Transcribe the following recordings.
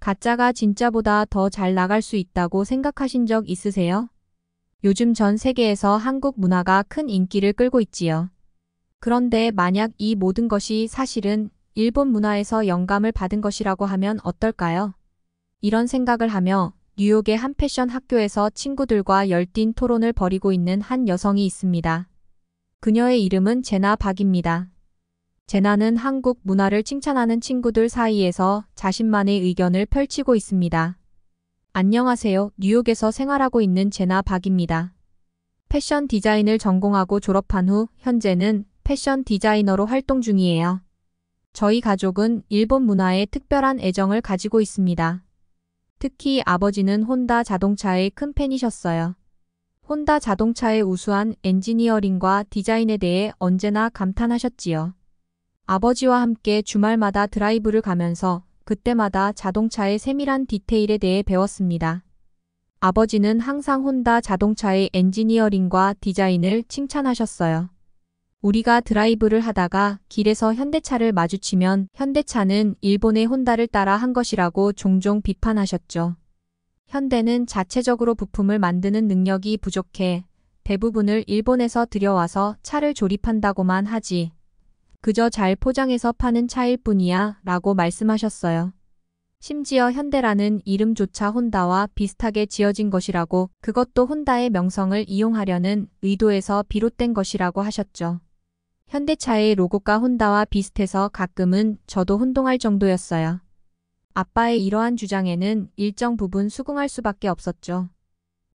가짜가 진짜보다 더 잘 나갈 수 있다고 생각하신 적 있으세요? 요즘 전 세계에서 한국 문화가 큰 인기를 끌고 있지요. 그런데 만약 이 모든 것이 사실은 일본 문화에서 영감을 받은 것이라고 하면 어떨까요? 이런 생각을 하며 뉴욕의 한 패션 학교에서 친구들과 열띤 토론을 벌이고 있는 한 여성이 있습니다. 그녀의 이름은 제나 박입니다. 제나는 한국 문화를 칭찬하는 친구들 사이에서 자신만의 의견을 펼치고 있습니다. 안녕하세요. 뉴욕에서 생활하고 있는 제나 박입니다. 패션 디자인을 전공하고 졸업한 후 현재는 패션 디자이너로 활동 중이에요. 저희 가족은 일본 문화에 특별한 애정을 가지고 있습니다. 특히 아버지는 혼다 자동차의 큰 팬이셨어요. 혼다 자동차의 우수한 엔지니어링과 디자인에 대해 언제나 감탄하셨지요. 아버지와 함께 주말마다 드라이브를 가면서 그때마다 자동차의 세밀한 디테일에 대해 배웠습니다. 아버지는 항상 혼다 자동차의 엔지니어링과 디자인을 칭찬하셨어요. 우리가 드라이브를 하다가 길에서 현대차를 마주치면 현대차는 일본의 혼다를 따라 한 것이라고 종종 비판하셨죠. 현대는 자체적으로 부품을 만드는 능력이 부족해 대부분을 일본에서 들여와서 차를 조립한다고만 하지. 그저 잘 포장해서 파는 차일 뿐이야 라고 말씀하셨어요. 심지어 현대라는 이름조차 혼다와 비슷하게 지어진 것이라고 그것도 혼다의 명성을 이용하려는 의도에서 비롯된 것이라고 하셨죠. 현대차의 로고가 혼다와 비슷해서 가끔은 저도 혼동할 정도였어요. 아빠의 이러한 주장에는 일정 부분 수긍할 수밖에 없었죠.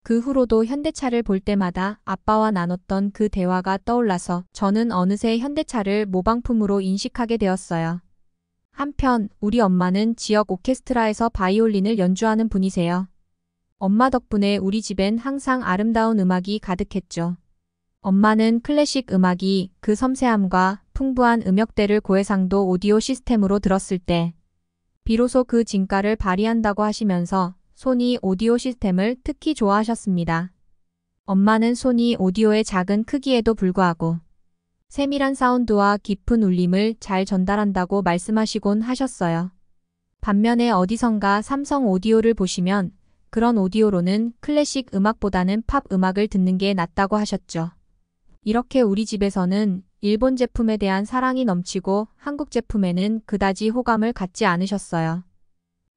그 후로도 현대차를 볼 때마다 아빠와 나눴던 그 대화가 떠올라서 저는 어느새 현대차를 모방품으로 인식하게 되었어요. 한편 우리 엄마는 지역 오케스트라에서 바이올린을 연주하는 분이세요. 엄마 덕분에 우리 집엔 항상 아름다운 음악이 가득했죠. 엄마는 클래식 음악이 그 섬세함과 풍부한 음역대를 고해상도 오디오 시스템으로 들었을 때 비로소 그 진가를 발휘한다고 하시면서 소니 오디오 시스템을 특히 좋아하셨습니다. 엄마는 소니 오디오의 작은 크기에도 불구하고 세밀한 사운드와 깊은 울림을 잘 전달한다고 말씀하시곤 하셨어요. 반면에 어디선가 삼성 오디오를 보시면 그런 오디오로는 클래식 음악보다는 팝 음악을 듣는 게 낫다고 하셨죠. 이렇게 우리 집에서는 일본 제품에 대한 사랑이 넘치고 한국 제품에는 그다지 호감을 갖지 않으셨어요.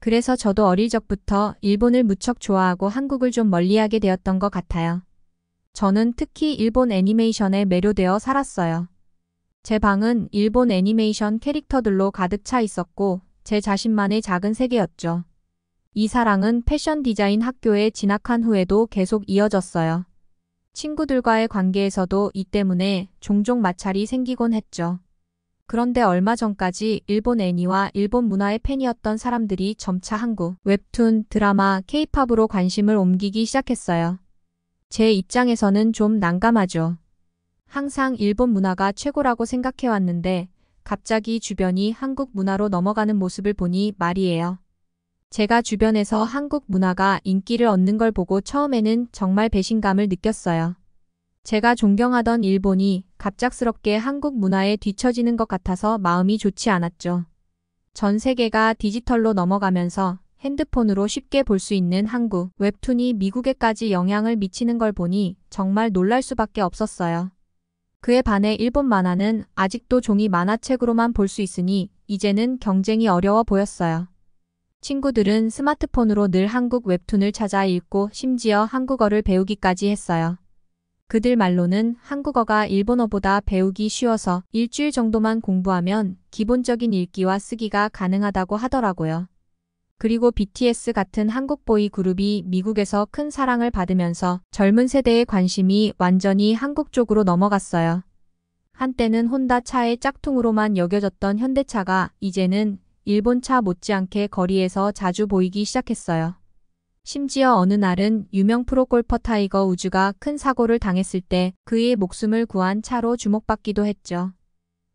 그래서 저도 어릴 적부터 일본을 무척 좋아하고 한국을 좀 멀리하게 되었던 것 같아요. 저는 특히 일본 애니메이션에 매료되어 살았어요. 제 방은 일본 애니메이션 캐릭터들로 가득 차 있었고 제 자신만의 작은 세계였죠. 이 사랑은 패션 디자인 학교에 진학한 후에도 계속 이어졌어요. 친구들과의 관계에서도 이 때문에 종종 마찰이 생기곤 했죠. 그런데 얼마 전까지 일본 애니와 일본 문화의 팬이었던 사람들이 점차 한국, 웹툰, 드라마, 케이팝으로 관심을 옮기기 시작했어요. 제 입장에서는 좀 난감하죠. 항상 일본 문화가 최고라고 생각해왔는데 갑자기 주변이 한국 문화로 넘어가는 모습을 보니 말이에요. 제가 주변에서 한국 문화가 인기를 얻는 걸 보고 처음에는 정말 배신감을 느꼈어요. 제가 존경하던 일본이 갑작스럽게 한국 문화에 뒤처지는 것 같아서 마음이 좋지 않았죠. 전 세계가 디지털로 넘어가면서 핸드폰으로 쉽게 볼 수 있는 한국 웹툰이 미국에까지 영향을 미치는 걸 보니 정말 놀랄 수밖에 없었어요. 그에 반해 일본 만화는 아직도 종이 만화책으로만 볼 수 있으니 이제는 경쟁이 어려워 보였어요. 친구들은 스마트폰으로 늘 한국 웹툰을 찾아 읽고 심지어 한국어를 배우기까지 했어요. 그들 말로는 한국어가 일본어보다 배우기 쉬워서 일주일 정도만 공부하면 기본적인 읽기와 쓰기가 가능하다고 하더라고요. 그리고 BTS 같은 한국 보이 그룹이 미국에서 큰 사랑을 받으면서 젊은 세대의 관심이 완전히 한국 쪽으로 넘어갔어요. 한때는 혼다 차의 짝퉁으로만 여겨졌던 현대차가 이제는 일본 차 못지않게 거리에서 자주 보이기 시작했어요. 심지어 어느 날은 유명 프로골퍼 타이거 우즈가 큰 사고를 당했을 때 그의 목숨을 구한 차로 주목받기도 했죠.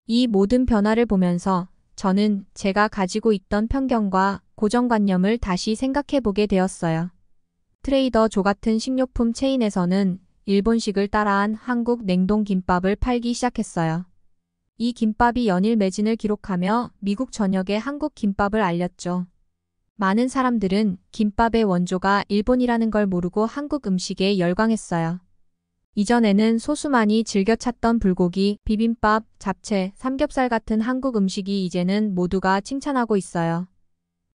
이 모든 변화를 보면서 저는 제가 가지고 있던 편견과 고정관념을 다시 생각해보게 되었어요. 트레이더 조 같은 식료품 체인에서는 일본식을 따라한 한국 냉동 김밥을 팔기 시작했어요. 이 김밥이 연일 매진을 기록하며 미국 전역에 한국 김밥을 알렸죠. 많은 사람들은 김밥의 원조가 일본이라는 걸 모르고 한국 음식에 열광했어요. 이전에는 소수만이 즐겨 찾던 불고기, 비빔밥, 잡채, 삼겹살 같은 한국 음식이 이제는 모두가 칭찬하고 있어요.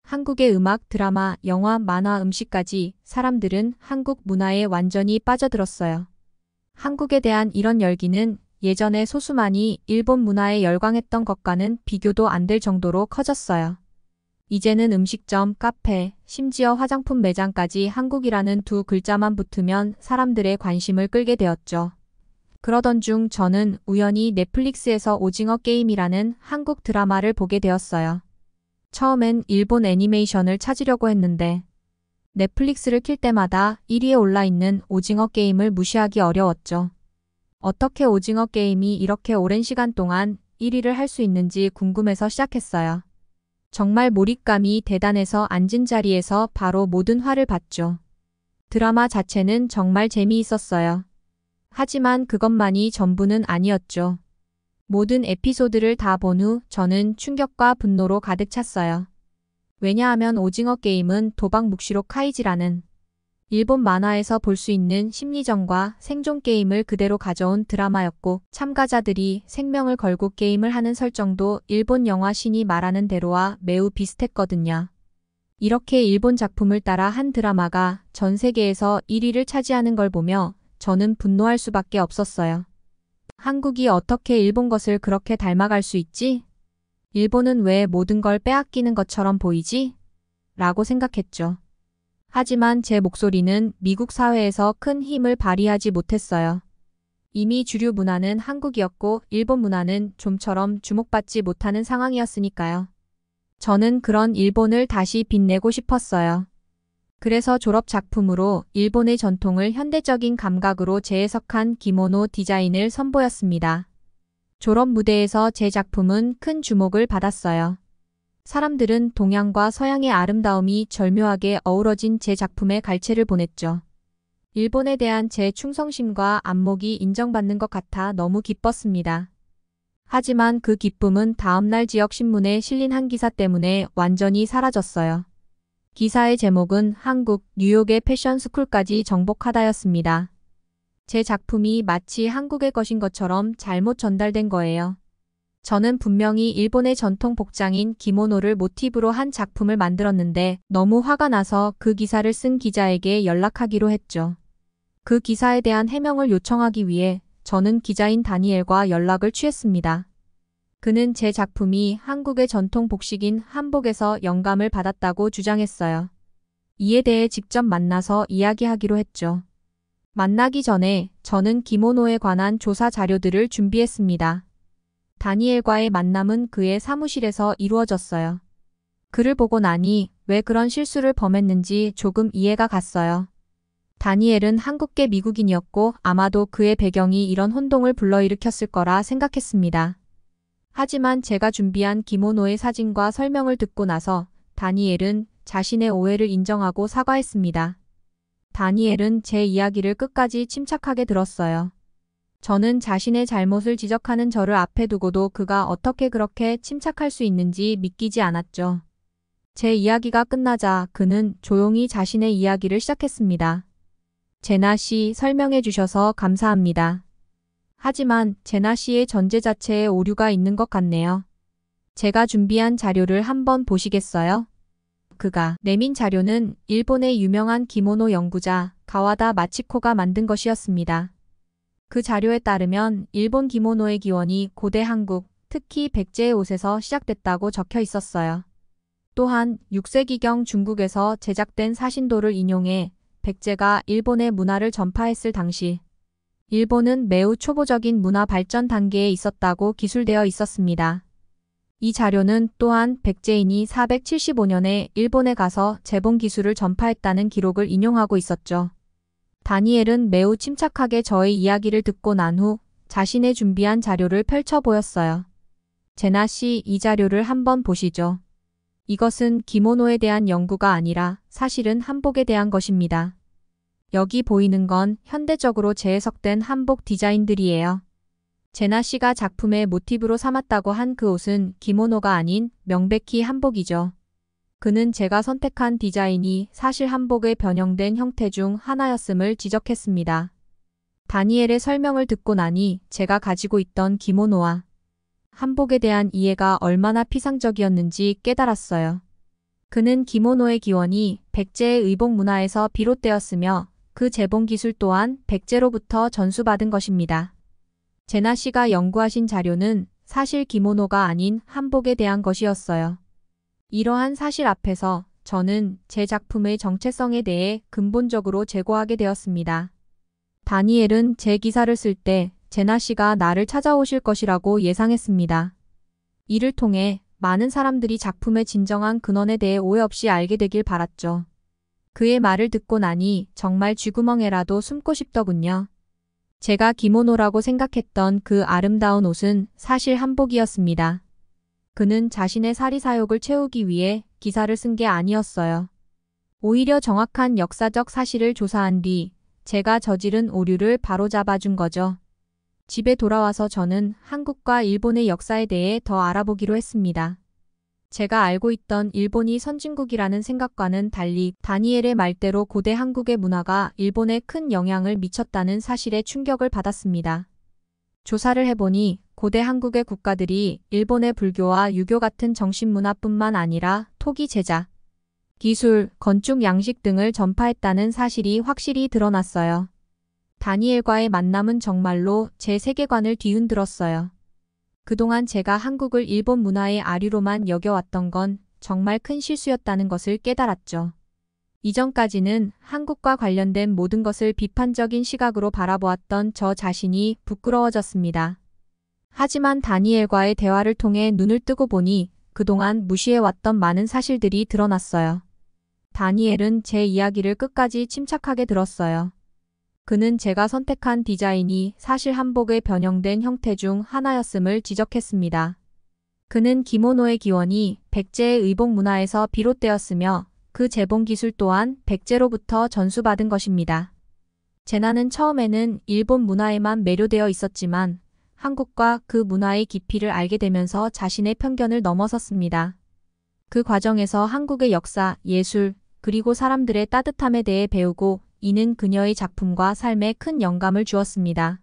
한국의 음악, 드라마, 영화, 만화, 음식까지 사람들은 한국 문화에 완전히 빠져들었어요. 한국에 대한 이런 열기는 예전에 소수만이 일본 문화에 열광했던 것과는 비교도 안 될 정도로 커졌어요. 이제는 음식점, 카페, 심지어 화장품 매장까지 한국이라는 두 글자만 붙으면 사람들의 관심을 끌게 되었죠. 그러던 중 저는 우연히 넷플릭스에서 오징어 게임이라는 한국 드라마를 보게 되었어요. 처음엔 일본 애니메이션을 찾으려고 했는데 넷플릭스를 킬 때마다 1위에 올라 있는 오징어 게임을 무시하기 어려웠죠. 어떻게 오징어 게임이 이렇게 오랜 시간 동안 1위를 할 수 있는지 궁금해서 시작했어요. 정말 몰입감이 대단해서 앉은 자리에서 바로 모든 화를 봤죠. 드라마 자체는 정말 재미있었어요. 하지만 그것만이 전부는 아니었죠. 모든 에피소드를 다 본 후 저는 충격과 분노로 가득 찼어요. 왜냐하면 오징어 게임은 도박 묵시록 카이지라는 일본 만화에서 볼 수 있는 심리전과 생존 게임을 그대로 가져온 드라마였고 참가자들이 생명을 걸고 게임을 하는 설정도 일본 영화 신이 말하는 대로와 매우 비슷했거든요. 이렇게 일본 작품을 따라 한 드라마가 전 세계에서 1위를 차지하는 걸 보며 저는 분노할 수밖에 없었어요. 한국이 어떻게 일본 것을 그렇게 닮아갈 수 있지? 일본은 왜 모든 걸 빼앗기는 것처럼 보이지? 라고 생각했죠. 하지만 제 목소리는 미국 사회에서 큰 힘을 발휘하지 못했어요. 이미 주류 문화는 한국이었고 일본 문화는 좀처럼 주목받지 못하는 상황이었으니까요. 저는 그런 일본을 다시 빛내고 싶었어요. 그래서 졸업 작품으로 일본의 전통을 현대적인 감각으로 재해석한 기모노 디자인을 선보였습니다. 졸업 무대에서 제 작품은 큰 주목을 받았어요. 사람들은 동양과 서양의 아름다움이 절묘하게 어우러진 제 작품에 갈채를 보냈죠. 일본에 대한 제 충성심과 안목이 인정받는 것 같아 너무 기뻤습니다. 하지만 그 기쁨은 다음날 지역 신문에 실린 한 기사 때문에 완전히 사라졌어요. 기사의 제목은 한국, 뉴욕의 패션 스쿨까지 정복하다였습니다. 제 작품이 마치 한국의 것인 것처럼 잘못 전달된 거예요. 저는 분명히 일본의 전통 복장인 기모노를 모티브로 한 작품을 만들었는데 너무 화가 나서 그 기사를 쓴 기자에게 연락하기로 했죠. 그 기사에 대한 해명을 요청하기 위해 저는 기자인 다니엘과 연락을 취했습니다. 그는 제 작품이 한국의 전통 복식인 한복에서 영감을 받았다고 주장했어요. 이에 대해 직접 만나서 이야기하기로 했죠. 만나기 전에 저는 기모노에 관한 조사 자료들을 준비했습니다. 다니엘과의 만남은 그의 사무실에서 이루어졌어요. 그를 보고 나니 왜 그런 실수를 범했는지 조금 이해가 갔어요. 다니엘은 한국계 미국인이었고 아마도 그의 배경이 이런 혼동을 불러일으켰을 거라 생각했습니다. 하지만 제가 준비한 기모노의 사진과 설명을 듣고 나서 다니엘은 자신의 오해를 인정하고 사과했습니다. 다니엘은 제 이야기를 끝까지 침착하게 들었어요. 저는 자신의 잘못을 지적하는 저를 앞에 두고도 그가 어떻게 그렇게 침착할 수 있는지 믿기지 않았죠. 제 이야기가 끝나자 그는 조용히 자신의 이야기를 시작했습니다. 제나 씨 설명해 주셔서 감사합니다. 하지만 제나 씨의 전제 자체에 오류가 있는 것 같네요. 제가 준비한 자료를 한번 보시겠어요? 그가 내민 자료는 일본의 유명한 기모노 연구자 가와다 마치코가 만든 것이었습니다. 그 자료에 따르면 일본 기모노의 기원이 고대 한국, 특히 백제의 옷에서 시작됐다고 적혀 있었어요. 또한 6세기경 중국에서 제작된 사신도를 인용해 백제가 일본의 문화를 전파했을 당시 일본은 매우 초보적인 문화 발전 단계에 있었다고 기술되어 있었습니다. 이 자료는 또한 백제인이 475년에 일본에 가서 재봉 기술을 전파했다는 기록을 인용하고 있었죠. 다니엘은 매우 침착하게 저의 이야기를 듣고 난 후 자신의 준비한 자료를 펼쳐 보였어요. 제나 씨, 이 자료를 한번 보시죠. 이것은 기모노에 대한 연구가 아니라 사실은 한복에 대한 것입니다. 여기 보이는 건 현대적으로 재해석된 한복 디자인들이에요. 제나 씨가 작품의 모티브로 삼았다고 한 그 옷은 기모노가 아닌 명백히 한복이죠. 그는 제가 선택한 디자인이 사실 한복의 변형된 형태 중 하나였음을 지적했습니다. 다니엘의 설명을 듣고 나니 제가 가지고 있던 기모노와 한복에 대한 이해가 얼마나 피상적이었는지 깨달았어요. 그는 기모노의 기원이 백제의 의복 문화에서 비롯되었으며 그 재봉 기술 또한 백제로부터 전수받은 것입니다. 제나 씨가 연구하신 자료는 사실 기모노가 아닌 한복에 대한 것이었어요. 이러한 사실 앞에서 저는 제 작품의 정체성에 대해 근본적으로 재고하게 되었습니다. 다니엘은 제 기사를 쓸 때 제나 씨가 나를 찾아오실 것이라고 예상했습니다. 이를 통해 많은 사람들이 작품의 진정한 근원에 대해 오해 없이 알게 되길 바랐죠. 그의 말을 듣고 나니 정말 쥐구멍에라도 숨고 싶더군요. 제가 기모노라고 생각했던 그 아름다운 옷은 사실 한복이었습니다. 그는 자신의 사리사욕을 채우기 위해 기사를 쓴 게 아니었어요. 오히려 정확한 역사적 사실을 조사한 뒤 제가 저지른 오류를 바로잡아준 거죠. 집에 돌아와서 저는 한국과 일본의 역사에 대해 더 알아보기로 했습니다. 제가 알고 있던 일본이 선진국이라는 생각과는 달리 다니엘의 말대로 고대 한국의 문화가 일본에 큰 영향을 미쳤다는 사실에 충격을 받았습니다. 조사를 해보니 고대 한국의 국가들이 일본의 불교와 유교 같은 정신문화뿐만 아니라 토기 제작, 기술, 건축 양식 등을 전파했다는 사실이 확실히 드러났어요. 다니엘과의 만남은 정말로 제 세계관을 뒤흔들었어요. 그동안 제가 한국을 일본 문화의 아류로만 여겨왔던 건 정말 큰 실수였다는 것을 깨달았죠. 이전까지는 한국과 관련된 모든 것을 비판적인 시각으로 바라보았던 저 자신이 부끄러워졌습니다. 하지만 다니엘과의 대화를 통해 눈을 뜨고 보니 그동안 무시해왔던 많은 사실들이 드러났어요. 다니엘은 제 이야기를 끝까지 침착하게 들었어요. 그는 제가 선택한 디자인이 사실 한복의 변형된 형태 중 하나였음을 지적했습니다. 그는 기모노의 기원이 백제의 의복 문화에서 비롯되었으며 그 재봉 기술 또한 백제로부터 전수받은 것입니다. 제나는 처음에는 일본 문화에만 매료되어 있었지만 한국과 그 문화의 깊이를 알게 되면서 자신의 편견을 넘어섰습니다. 그 과정에서 한국의 역사, 예술, 그리고 사람들의 따뜻함에 대해 배우고 이는 그녀의 작품과 삶에 큰 영감을 주었습니다.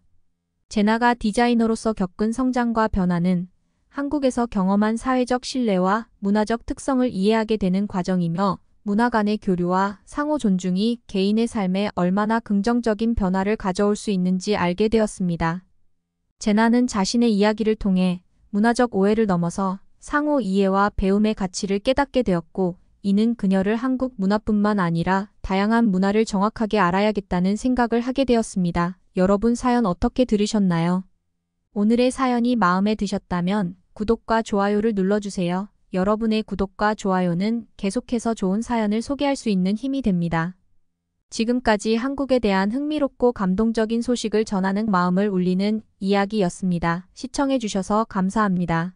제나가 디자이너로서 겪은 성장과 변화는 한국에서 경험한 사회적 신뢰와 문화적 특성을 이해하게 되는 과정이며 문화 간의 교류와 상호 존중이 개인의 삶에 얼마나 긍정적인 변화를 가져올 수 있는지 알게 되었습니다. 제나는 자신의 이야기를 통해 문화적 오해를 넘어서 상호 이해와 배움의 가치를 깨닫게 되었고 이는 그녀를 한국 문화뿐만 아니라 다양한 문화를 정확하게 알아야겠다는 생각을 하게 되었습니다. 여러분 사연 어떻게 들으셨나요? 오늘의 사연이 마음에 드셨다면 구독과 좋아요를 눌러주세요. 여러분의 구독과 좋아요는 계속해서 좋은 사연을 소개할 수 있는 힘이 됩니다. 지금까지 한국에 대한 흥미롭고 감동적인 소식을 전하는 마음을 울리는 이야기였습니다. 시청해주셔서 감사합니다.